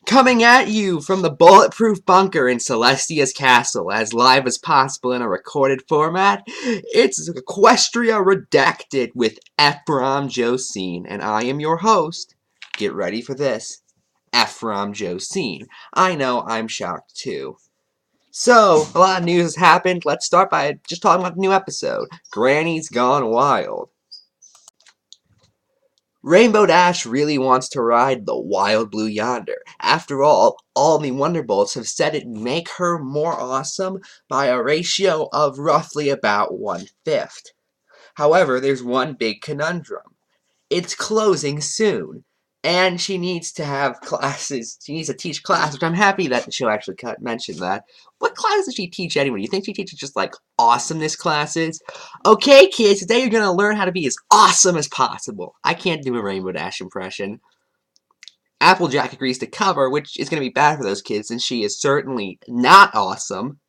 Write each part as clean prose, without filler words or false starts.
Coming at you from the bulletproof bunker in Celestia's castle, as live as possible in a recorded format, it's Equestria Redacted with Ephrom, Josine, and I am your host. Get ready for this, Ephrom, Josine. I know, I'm shocked too. So, a lot of news has happened. Let's start by just talking about the new episode, Granny's Gone Wild. Rainbow Dash really wants to ride the wild blue yonder. After all the Wonderbolts have said it'd make her more awesome by a ratio of roughly about 1/5. However, there's one big conundrum. It's closing soon, and she needs to have classes. She needs to teach class, which I'm happy that the show actually mentioned that. What class does she teach anyway? You think she teaches just like awesomeness classes? Okay, kids, today you're gonna learn how to be as awesome as possible. I can't do a Rainbow Dash impression. Applejack agrees to cover, which is gonna be bad for those kids, since she is certainly not awesome.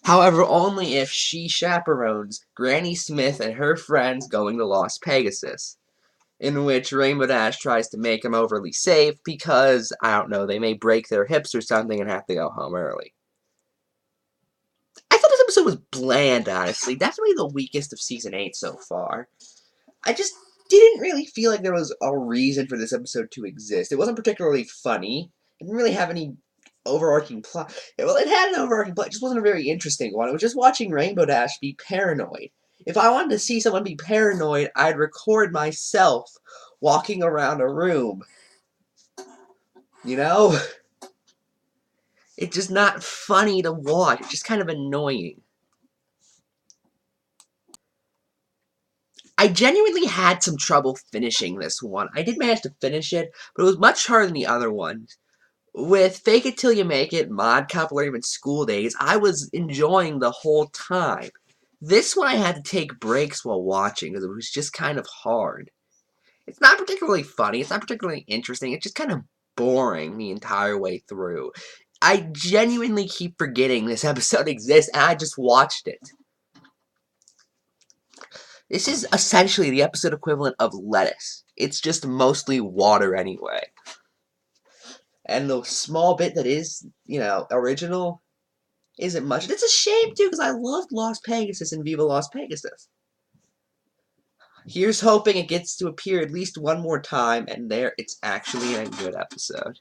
However, only if she chaperones Granny Smith and her friends going to Las Pegasus, in which Rainbow Dash tries to make them overly safe because, I don't know, they may break their hips or something and have to go home early. I thought this episode was bland, honestly. Definitely the weakest of Season 8 so far. I just didn't really feel like there was a reason for this episode to exist. It wasn't particularly funny. It didn't really have any overarching plot. Well, it had an overarching plot. It just wasn't a very interesting one. It was just watching Rainbow Dash be paranoid. If I wanted to see someone be paranoid, I'd record myself walking around a room. You know? It's just not funny to watch. It's just kind of annoying. I genuinely had some trouble finishing this one. I did manage to finish it, but it was much harder than the other ones. With Fake It Till You Make It, Mod Couple, or even School Days, I was enjoying the whole time. This one I had to take breaks while watching because it was just kind of hard. It's not particularly funny, it's not particularly interesting, it's just kind of boring the entire way through. I genuinely keep forgetting this episode exists, and I just watched it. This is essentially the episode equivalent of Lettuce. It's just mostly water anyway. And the small bit that is, original isn't much. And it's a shame, too, because I loved Las Pegasus and Viva Las Pegasus. Here's hoping it gets to appear at least one more time, and there, it's actually a good episode.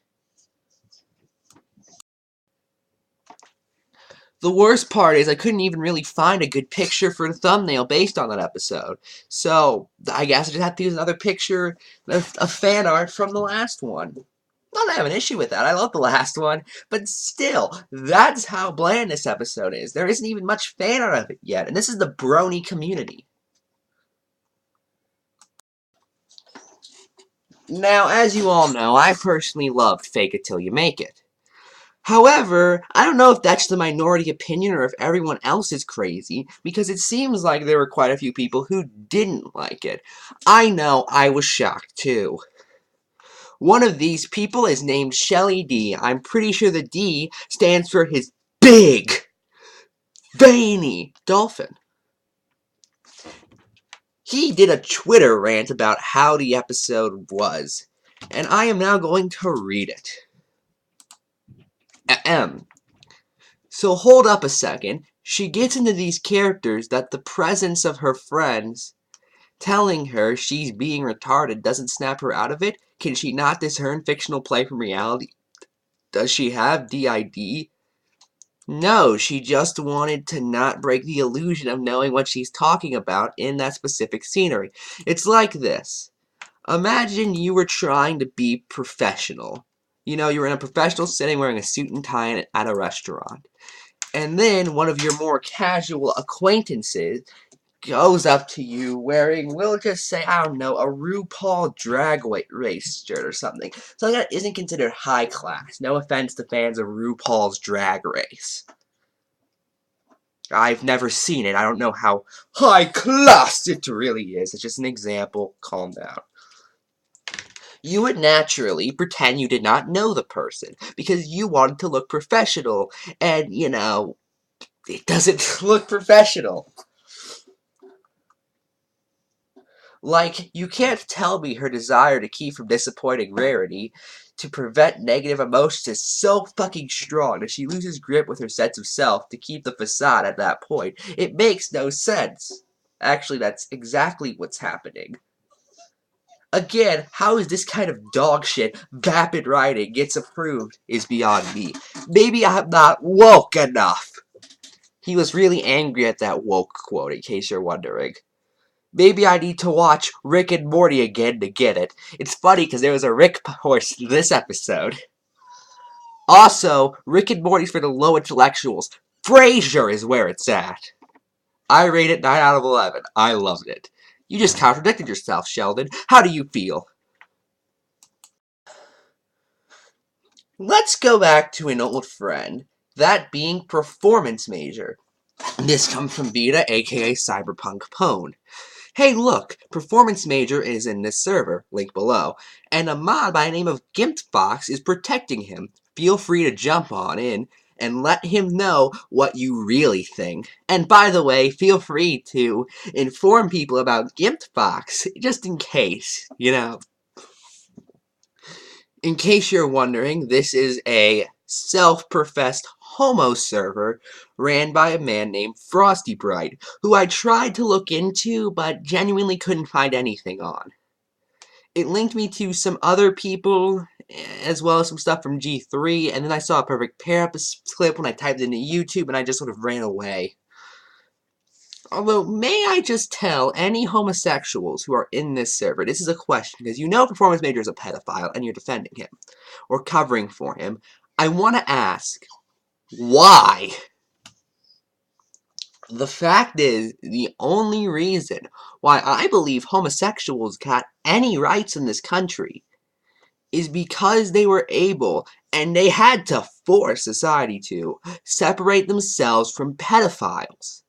The worst part is I couldn't even really find a good picture for the thumbnail based on that episode. So, I guess I just have to use another picture of fan art from the last one. I don't have an issue with that. I love the last one. But still, that's how bland this episode is. There isn't even much fan art of it yet. And this is the brony community. Now, as you all know, I personally loved Fake It Till You Make It. However, I don't know if that's the minority opinion or if everyone else is crazy, because it seems like there were quite a few people who didn't like it. I know, I was shocked too. One of these people is named Shelly D. I'm pretty sure the D stands for his big, veiny dolphin. He did a Twitter rant about how the episode was, and I am now going to read it. So hold up a second. She gets into these characters that the presence of her friends telling her she's being retarded doesn't snap her out of it. Can she not discern fictional play from reality? Does she have DID? No, she just wanted to not break the illusion of knowing what she's talking about in that specific scenery. It's like this. Imagine you were trying to be professional. You know, you're in a professional setting wearing a suit and tie at a restaurant. And then one of your more casual acquaintances goes up to you wearing, we'll just say, I don't know, a RuPaul drag race shirt or something. Something that isn't considered high class. No offense to fans of RuPaul's Drag Race. I've never seen it. I don't know how high class it really is. It's just an example. Calm down. You would naturally pretend you did not know the person because you wanted to look professional. And, it doesn't look professional. Like, you can't tell me her desire to keep from disappointing Rarity to prevent negative emotions is so fucking strong that she loses grip with her sense of self to keep the facade at that point. It makes no sense. Actually, that's exactly what's happening. Again, how is this kind of dog shit vapid writing gets approved is beyond me. Maybe I'm not woke enough. He was really angry at that woke quote, in case you're wondering. Maybe I need to watch Rick and Morty again to get it. It's funny because there was a Rick horse this episode. Also, Rick and Morty's for the low intellectuals. Frasier is where it's at. I rate it 9 out of 11. I loved it. You just contradicted yourself, Sheldon. How do you feel? Let's go back to an old friend, that being Performance Major. This comes from Vita, aka Cyberpunk Pone. Hey look, Performance Major is in this server, link below, and a mod by the name of Gimpfox is protecting him. Feel free to jump on in and let him know what you really think. And by the way, feel free to inform people about Gimpfox, just in case, you know. In case you're wondering, this is a self-professed homo server ran by a man named Frosty Bright, who I tried to look into but genuinely couldn't find anything on. It linked me to some other people, as well as some stuff from G3, and then I saw a Perfect Pair clip when I typed it into YouTube and I just sort of ran away. Although, may I just tell any homosexuals who are in this server, this is a question, because you know Performance Major is a pedophile and you're defending him, or covering for him. I want to ask, why? The fact is, the only reason why I believe homosexuals got any rights in this country is because they were able, and they had to force society to, separate themselves from pedophiles.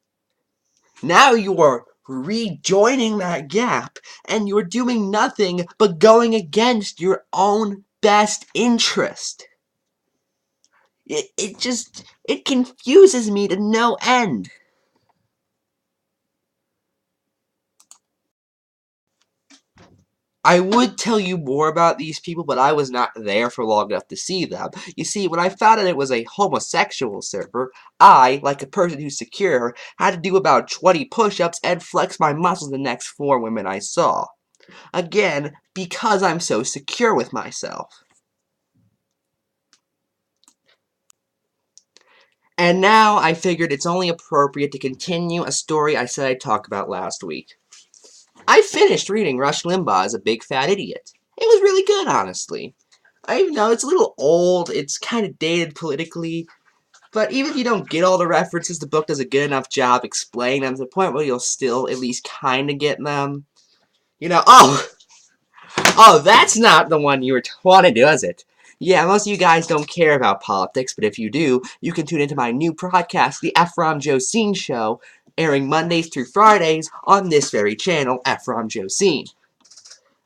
Now you are rejoining that gap, and you're doing nothing but going against your own best interest. It confuses me to no end. I would tell you more about these people, but I was not there for long enough to see them. You see, when I found out it was a homosexual server, I, like a person who's secure, had to do about 20 push-ups and flex my muscles the next 4 women I saw. Again, because I'm so secure with myself. And now I figured it's only appropriate to continue a story I said I'd talk about last week. I finished reading Rush Limbaugh's A Big Fat Idiot. It was really good, honestly. I know it's a little old, it's kind of dated politically, but even if you don't get all the references, the book does a good enough job explaining them to the point where you'll still at least kind of get them. You know, oh, that's not the one you were wanting to do, is it? Yeah, most of you guys don't care about politics, but if you do, you can tune into my new podcast, The Ephrom Josine Show, airing Mondays through Fridays on this very channel, Ephrom Josine.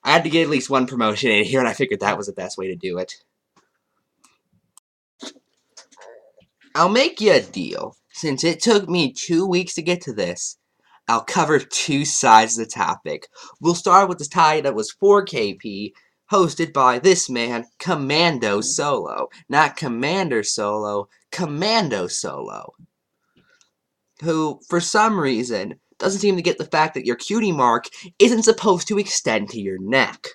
I had to get at least one promotion in here, and I figured that was the best way to do it. I'll make you a deal. Since it took me 2 weeks to get to this, I'll cover 2 sides of the topic. We'll start with the tie that was 4KP, hosted by this man, Commando Solo. Not Commander Solo, Commando Solo. Who, for some reason, doesn't seem to get the fact that your cutie mark isn't supposed to extend to your neck.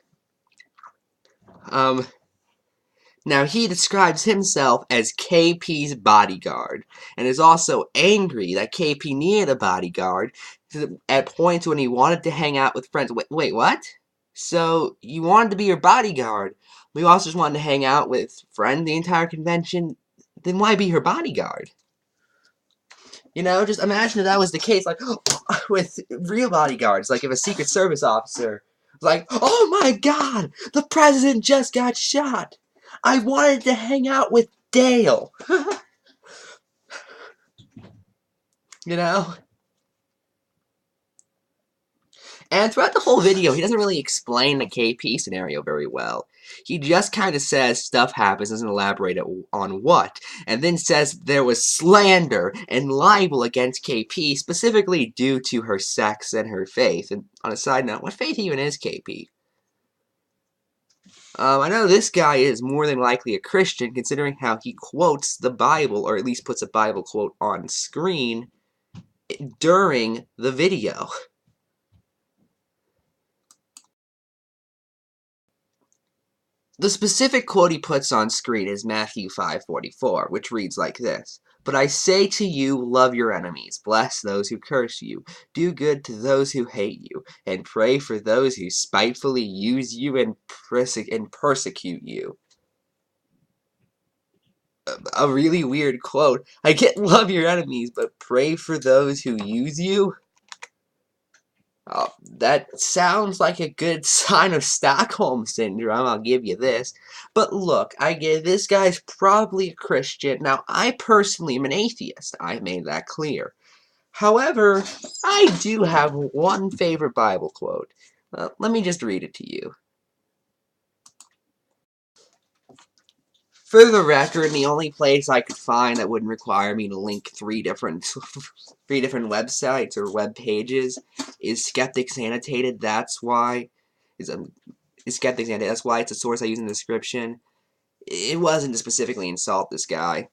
Now, he describes himself as KP's bodyguard, and is also angry that KP needed a bodyguard at points when he wanted to hang out with friends. Wait, what? So, you wanted to be your bodyguard, but you also just wanted to hang out with friends the entire convention? Then why be her bodyguard? You know, just imagine if that was the case, like, with real bodyguards, like if a Secret Service officer was like, oh my god, the president just got shot. I wanted to hang out with Dale. You know? And throughout the whole video, he doesn't really explain the KP scenario very well. He just kind of says stuff happens, doesn't elaborate on what, and then says there was slander and libel against KP, specifically due to her sex and her faith. And on a side note, what faith even is KP? I know this guy is more than likely a Christian, considering how he quotes the Bible, or at least puts a Bible quote on screen during the video. The specific quote he puts on screen is Matthew 5:44, which reads like this: "But I say to you, love your enemies, bless those who curse you, do good to those who hate you, and pray for those who spitefully use you and persecute you." A really weird quote. I get love your enemies, but pray for those who use you? Oh, that sounds like a good sign of Stockholm Syndrome, I'll give you this. But look, I get this guy's probably a Christian. Now, I personally am an atheist. I made that clear. However, I do have one favorite Bible quote. Let me just read it to you. For the record, the only place I could find that wouldn't require me to link three different websites or web pages is Skeptics Annotated. That's why is Skeptics Annotated. That's why it's a source I use in the description. It wasn't to specifically insult this guy.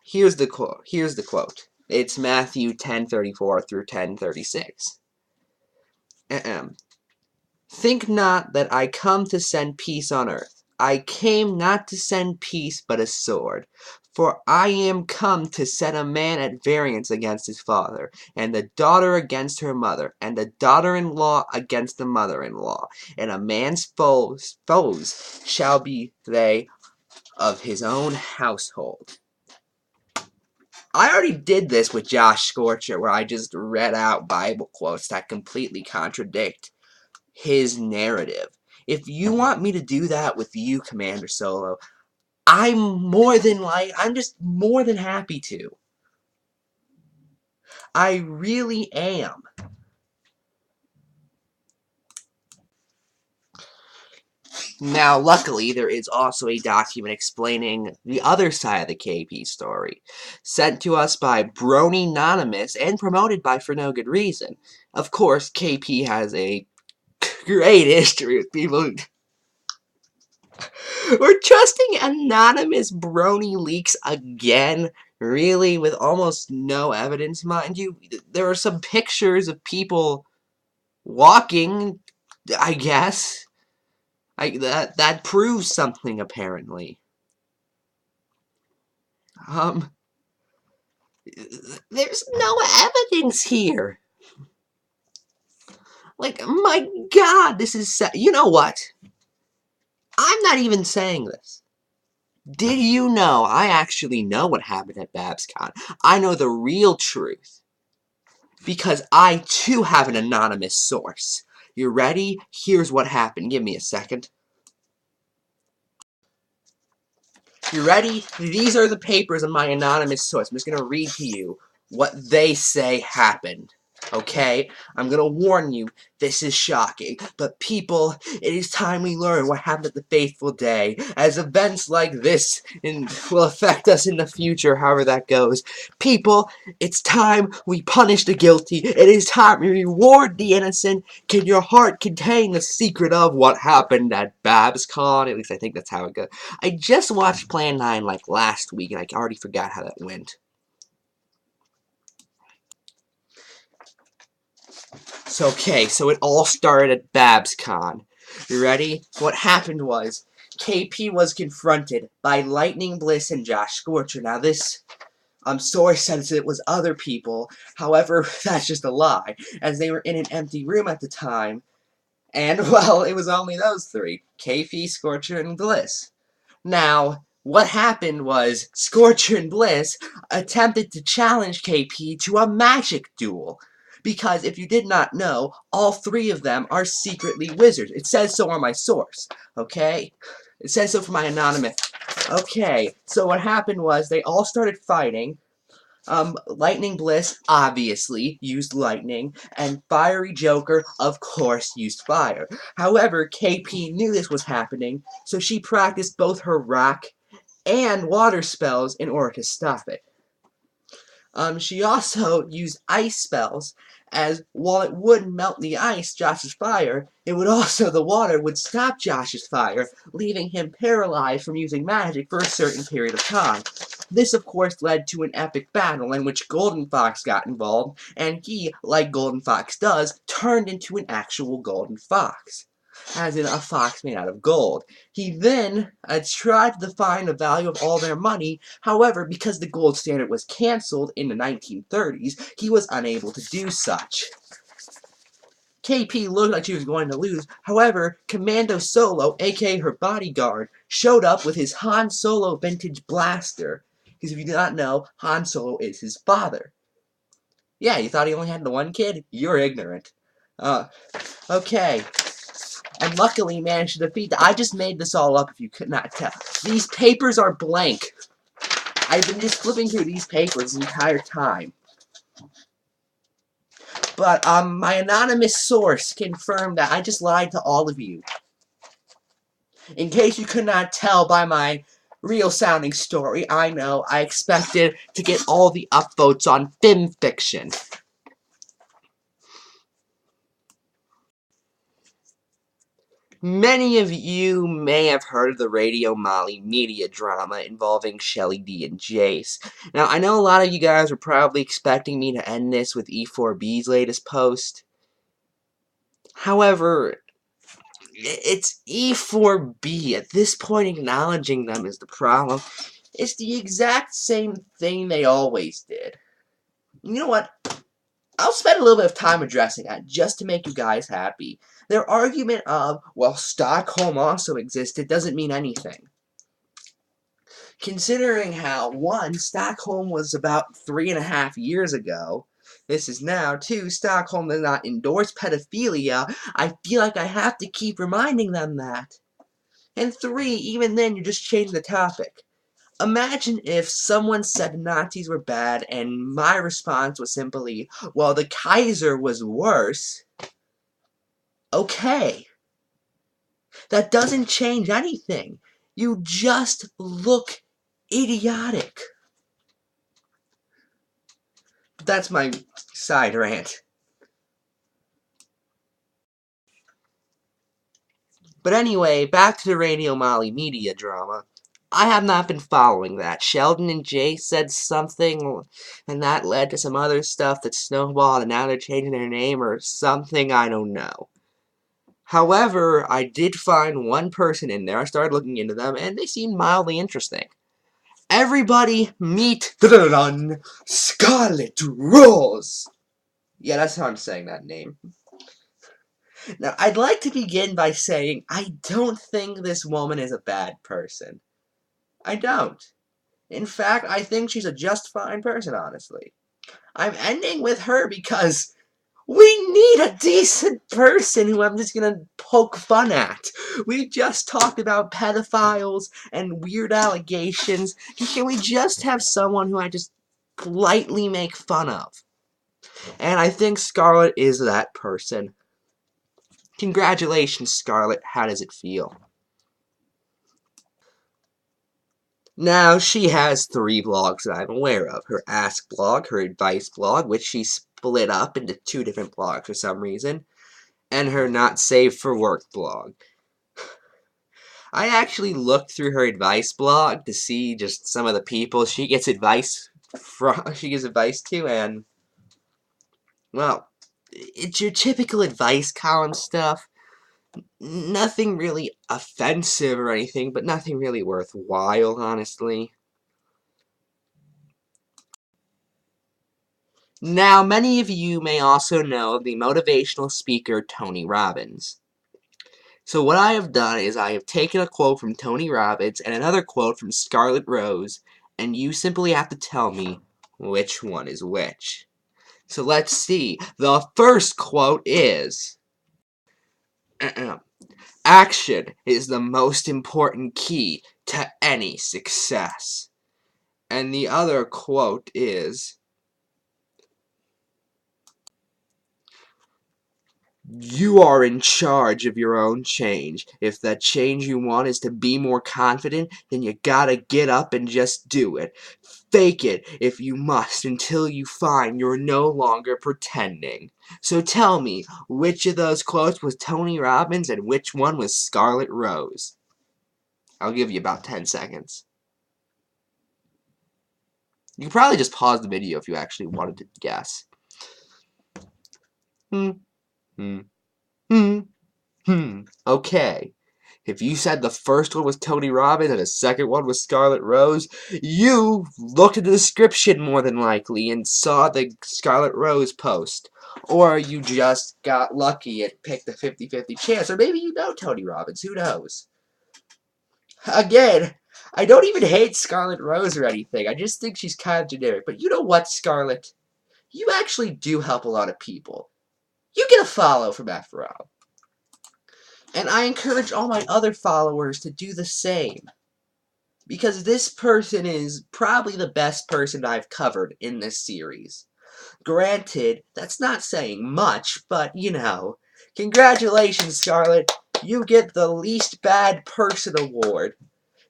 Here's the quote. It's Matthew 10:34 through 10:36. Think not that I come to send peace on earth. I came not to send peace, but a sword. For I am come to set a man at variance against his father, and the daughter against her mother, and the daughter-in-law against the mother-in-law. And a man's foes shall be they of his own household. I already did this with Josh Scorcher, where I just read out Bible quotes that completely contradict his narrative. If you want me to do that with you, Commander Solo, I'm just more than happy to. I really am. Now, luckily, there is also a document explaining the other side of the KP story, sent to us by Brony-nonymous and promoted by For No Good Reason. Of course, KP has a great history with people who we're trusting anonymous brony leaks again, really, with almost no evidence, mind you. There are some pictures of people walking, I guess. That proves something, apparently. There's no evidence here. Like, my God, this is... You know what? I'm not even saying this. Did you know I actually know what happened at BabsCon? I know the real truth. Because I, too, have an anonymous source. You ready? Here's what happened. Give me a second. You ready? These are the papers of my anonymous source. I'm just going to read to you what they say happened. Okay? I'm gonna warn you, this is shocking. But people, it is time we learn what happened at the fateful day, as events like this will affect us in the future, however that goes. People, it's time we punish the guilty. It is time we reward the innocent. Can your heart contain the secret of what happened at BabsCon? At least I think that's how it goes. I just watched Plan 9 like last week, and I already forgot how that went. So it all started at BabsCon. You ready? What happened was, KP was confronted by Lightning Bliss and Josh Scorcher. Now this, source says it was other people. However, that's just a lie, as they were in an empty room at the time. And, well, it was only those three. KP, Scorcher, and Bliss. Now, what happened was, Scorcher and Bliss attempted to challenge KP to a magic duel. Because if you did not know, all three of them are secretly wizards. It says so on my source, okay? It says so for my anonymous. Okay, so what happened was they all started fighting. Lightning Bliss, obviously, used lightning, and Fiery Joker, of course, used fire. However, KP knew this was happening, so she practiced both her rock and water spells in order to stop it. She also used ice spells, as while it would melt the ice, Josh's fire, the water would stop Josh's fire, leaving him paralyzed from using magic for a certain period of time. This, of course, led to an epic battle in which Golden Fox got involved, and he, like Golden Fox does, turned into an actual golden fox, as in a fox made out of gold. He then tried to define the value of all their money. However, because the gold standard was cancelled in the 1930s, he was unable to do such. KP looked like she was going to lose. However, Commando Solo, aka her bodyguard, showed up with his Han Solo vintage blaster. Because if you do not know, Han Solo is his father. Yeah, you thought he only had the one kid? You're ignorant. Okay. And luckily managed to defeat I just made this all up if you could not tell. These papers are blank. I've been just flipping through these papers the entire time. But my anonymous source confirmed that I just lied to all of you. In case you could not tell by my real sounding story, I know I expected to get all the upvotes on film fiction. Many of you may have heard of the Radio Molly media drama involving Shelly D and Jace. Now, I know a lot of you guys were probably expecting me to end this with E4B's latest post. However, it's E4B. At this point, acknowledging them is the problem. It's the exact same thing they always did. You know what? I'll spend a little bit of time addressing that just to make you guys happy. Their argument of, well, Stockholm also existed doesn't mean anything. Considering how, one, Stockholm was about 3.5 years ago. This is now, two, Stockholm does not endorse pedophilia. I feel like I have to keep reminding them that. And three, even then, you're just changing the topic. Imagine if someone said Nazis were bad and my response was simply, well, the Kaiser was worse. Okay. That doesn't change anything. You just look idiotic. But that's my side rant. But anyway, back to the Radio Molly media drama. I have not been following that. Sheldon and Jay said something, and that led to some other stuff that snowballed, and now they're changing their name or something, I don't know. However, I did find one person in there. I started looking into them, and they seemed mildly interesting. Everybody meet Scarlet Rose! Yeah, that's how I'm saying that name. Now, I'd like to begin by saying I don't think this woman is a bad person. I don't. In fact, I think she's a just fine person, honestly. I'm ending with her because we need a decent person who I'm just gonna poke fun at. We just talked about pedophiles and weird allegations. Can we just have someone who I just lightly make fun of? And I think Scarlet is that person. Congratulations, Scarlet. How does it feel? Now, she has 3 blogs that I'm aware of. Her Ask blog, her Advice blog, which she split up into 2 different blogs for some reason, and her Not Safe for Work blog. I actually looked through her Advice blog to see just some of the people she gives advice to, and, well, it's your typical advice column stuff. Nothing really offensive or anything, but nothing really worthwhile, honestly. Now, many of you may also know the motivational speaker Tony Robbins. So what I have done is I have taken a quote from Tony Robbins and another quote from Scarlet Rose, and you simply have to tell me which one is which. So let's see. The first quote is, action is the most important key to any success. And the other quote is, "You are in charge of your own change. If that change you want is to be more confident, then you gotta get up and just do it. Fake it if you must until you find you're no longer pretending." So tell me, which of those quotes was Tony Robbins and which one was Scarlet Rose? I'll give you about 10 seconds. You can probably just pause the video if you actually wanted to guess. Hmm, hmm, hmm, hmm. Okay. If you said the first one was Tony Robbins and the second one was Scarlet Rose, you looked at the description more than likely and saw the Scarlet Rose post. Or you just got lucky and picked a 50-50 chance. Or maybe you know Tony Robbins. Who knows? Again, I don't even hate Scarlet Rose or anything. I just think she's kind of generic. But you know what, Scarlet? You actually do help a lot of people. You get a follow from Ephrom. And I encourage all my other followers to do the same. Because this person is probably the best person I've covered in this series. Granted, that's not saying much, but you know. Congratulations, Scarlet. You get the Least Bad Person Award.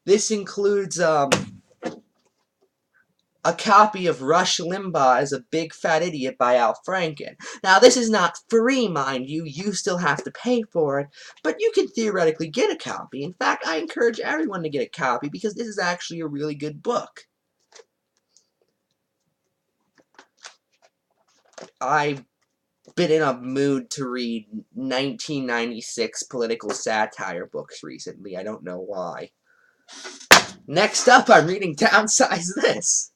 This includes, a copy of Rush Limbaugh as a Big Fat Idiot by Al Franken. Now, this is not free, mind you. You still have to pay for it, but you can theoretically get a copy. In fact, I encourage everyone to get a copy because this is actually a really good book. I've been in a mood to read 1996 political satire books recently. I don't know why. Next up, I'm reading Downsize This.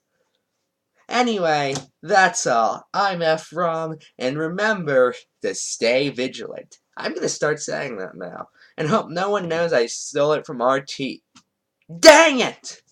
Anyway, that's all. I'm Ephrom, and remember to stay vigilant. I'm gonna start saying that now, and hope no one knows I stole it from RT. Dang it!